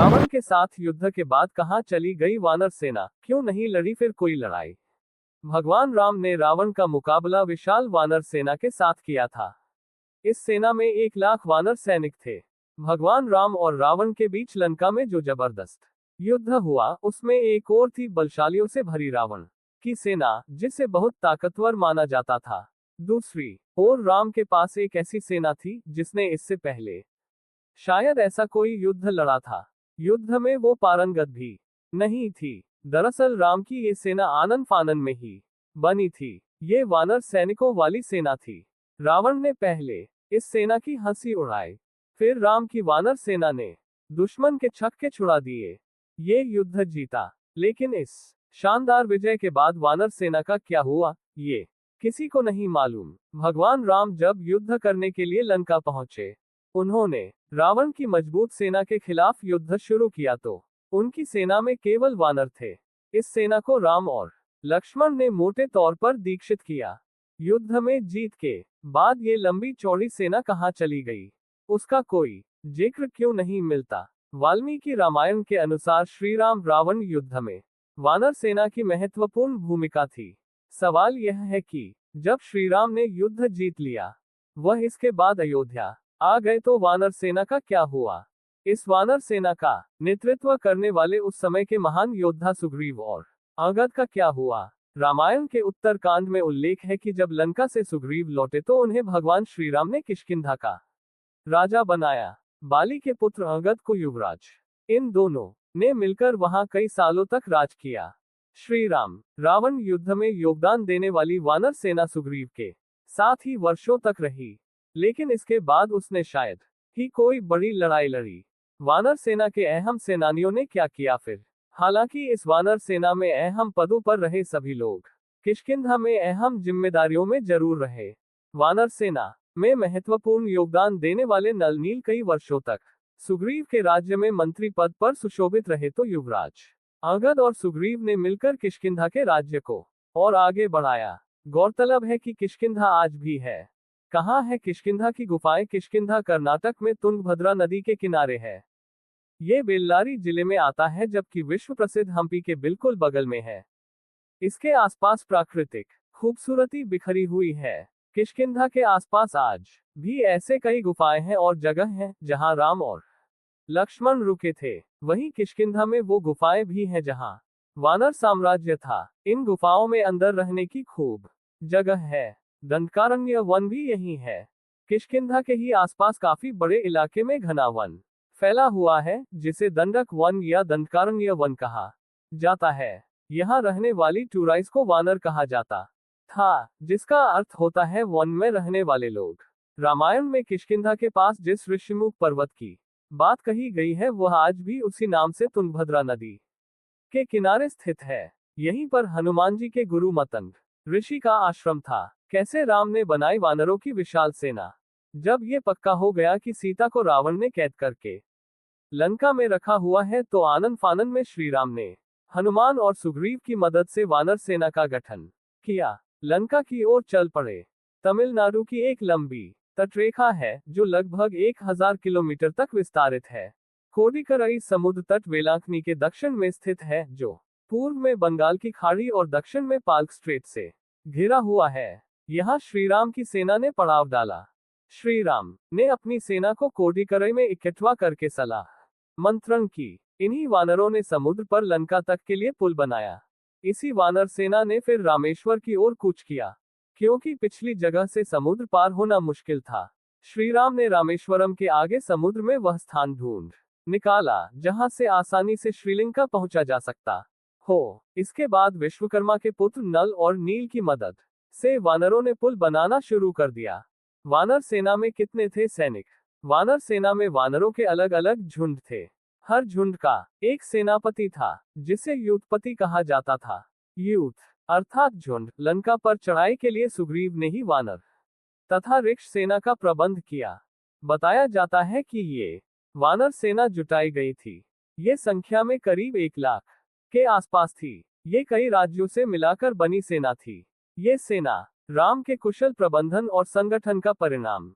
रावण के साथ युद्ध के बाद कहाँ चली गई वानर सेना, क्यों नहीं लड़ी फिर कोई लड़ाई। भगवान राम ने रावण का मुकाबला विशाल वानर सेना के साथ किया था। इस सेना में 1 लाख वानर सैनिक थे। भगवान राम और रावण के बीच लंका में जो जबरदस्त युद्ध हुआ, उसमें एक और थी बलशालियों से भरी रावण की सेना, जिसे बहुत ताकतवर माना जाता था। दूसरी ओर राम के पास एक ऐसी सेना थी जिसने इससे पहले शायद ऐसा कोई युद्ध लड़ा था। युद्ध में वो पारंगत भी नहीं थी। दरअसल राम की ये सेना आनन फानन में ही बनी थी। ये वानर सैनिकों वाली सेना थी। रावण ने पहले इस सेना की हंसी उड़ाई, फिर राम की वानर सेना ने दुश्मन के छक्के छुड़ा दिए। ये युद्ध जीता। लेकिन इस शानदार विजय के बाद वानर सेना का क्या हुआ, ये किसी को नहीं मालूम। भगवान राम जब युद्ध करने के लिए लंका पहुंचे, उन्होंने रावण की मजबूत सेना के खिलाफ युद्ध शुरू किया तो उनकी सेना में केवल वानर थे। इस सेना को राम और लक्ष्मण ने मोटे तौर पर दीक्षित किया। युद्ध में जीत के बाद ये लंबी चौड़ी सेना कहाँ चली गई, उसका कोई जिक्र क्यों नहीं मिलता। वाल्मीकि रामायण के अनुसार श्री राम रावण युद्ध में वानर सेना की महत्वपूर्ण भूमिका थी। सवाल यह है कि जब श्री राम ने युद्ध जीत लिया, वह इसके बाद अयोध्या आ गए तो वानर सेना का क्या हुआ। इस वानर सेना का नेतृत्व करने वाले उस समय के महान योद्धा सुग्रीव और अंगद का क्या हुआ। रामायण के उत्तरकांड में उल्लेख है कि जब लंका से सुग्रीव लौटे तो उन्हें भगवान श्री राम ने किष्किंधा का राजा बनाया। बाली के पुत्र अंगद को युवराज। इन दोनों ने मिलकर वहां कई सालों तक राज किया। श्री राम रावण युद्ध में योगदान देने वाली वानर सेना सुग्रीव के साथ ही वर्षों तक रही, लेकिन इसके बाद उसने शायद ही कोई बड़ी लड़ाई लड़ी। वानर सेना के अहम सेनानियों ने क्या किया फिर। हालांकि इस वानर सेना में अहम पदों पर रहे सभी लोग किष्किंधा में अहम जिम्मेदारियों में जरूर रहे। वानर सेना में महत्वपूर्ण योगदान देने वाले नल नील कई वर्षों तक सुग्रीव के राज्य में मंत्री पद पर सुशोभित रहे तो युवराज अंगद और सुग्रीव ने मिलकर किष्किंधा के राज्य को और आगे बढ़ाया। गौरतलब है कि किष्किंधा आज भी है। कहाँ है किष्किंधा की गुफाएं। किष्किंधा कर्नाटक में तुंगभद्रा नदी के किनारे है। ये बेल्लारी जिले में आता है, जबकि विश्व प्रसिद्ध हम्पी के बिल्कुल बगल में है। इसके आसपास प्राकृतिक खूबसूरती बिखरी हुई है। किष्किंधा के आसपास आज भी ऐसे कई गुफाएं हैं और जगह हैं जहां राम और लक्ष्मण रुके थे। वहीं किष्किंधा में वो गुफाएं भी हैं जहां वानर साम्राज्य था। इन गुफाओं में अंदर रहने की खूब जगह है। दंडकारण्य वन भी यही है। किष्किंधा के ही आसपास काफी बड़े इलाके में घना वन फैला हुआ है, जिसे दंडक वन या दंडकारण्य वन कहा जाता है। यहाँ रहने वाली टूराइस को वानर कहा जाता था, जिसका अर्थ होता है वन में रहने वाले लोग। रामायण में किष्किंधा के पास जिस ऋषिमुख पर्वत की बात कही गई है, वह आज भी उसी नाम से तुंगभद्रा नदी के किनारे स्थित है। यहीं पर हनुमान जी के गुरु मतंग ऋषि का आश्रम था। कैसे राम ने बनाई वानरों की विशाल सेना। जब ये पक्का हो गया कि सीता को रावण ने कैद करके लंका में रखा हुआ है, तो आनन फानन में श्री राम ने हनुमान और सुग्रीव की मदद से वानर सेना का गठन किया। लंका की ओर चल पड़े। तमिलनाडु की एक लंबी तटरेखा है जो लगभग 1000 किलोमीटर तक विस्तारित है। कोडिकरई समुद्र तट वेलांकनी के दक्षिण में स्थित है, जो पूर्व में बंगाल की खाड़ी और दक्षिण में पाल्क स्ट्रेट से घिरा हुआ है। यहाँ श्रीराम की सेना ने पड़ाव डाला। श्री राम ने अपनी सेना को कोडिकरई में इकट्ठा करके सलाह मंत्रण की। इन्हीं वानरों ने समुद्र पर लंका तक के लिए पुल बनाया। इसी वानर सेना ने फिर रामेश्वर की ओर कूच किया, क्योंकि पिछली जगह से समुद्र पार होना मुश्किल था। श्री राम ने रामेश्वरम के आगे समुद्र में वह स्थान ढूंढ निकाला जहां से आसानी से श्रीलंका पहुंचा जा सकता हो। इसके बाद विश्वकर्मा के पुत्र नल और नील की मदद से वानरों ने पुल बनाना शुरू कर दिया। वानर सेना में कितने थे सैनिक। वानर सेना में वानरों के अलग अलग झुंड थे। हर झुंड का एक सेनापति था, जिसे यूथपति कहा जाता था। यूथ अर्थात झुंड। लंका पर चढ़ाई के लिए सुग्रीव ने ही वानर तथा रिक्ष सेना का प्रबंध किया। बताया जाता है कि ये वानर सेना जुटाई गई थी। ये संख्या में करीब 1 लाख के आसपास थी। ये कई राज्यों से मिलाकर बनी सेना थी। ये सेना राम के कुशल प्रबंधन और संगठन का परिणाम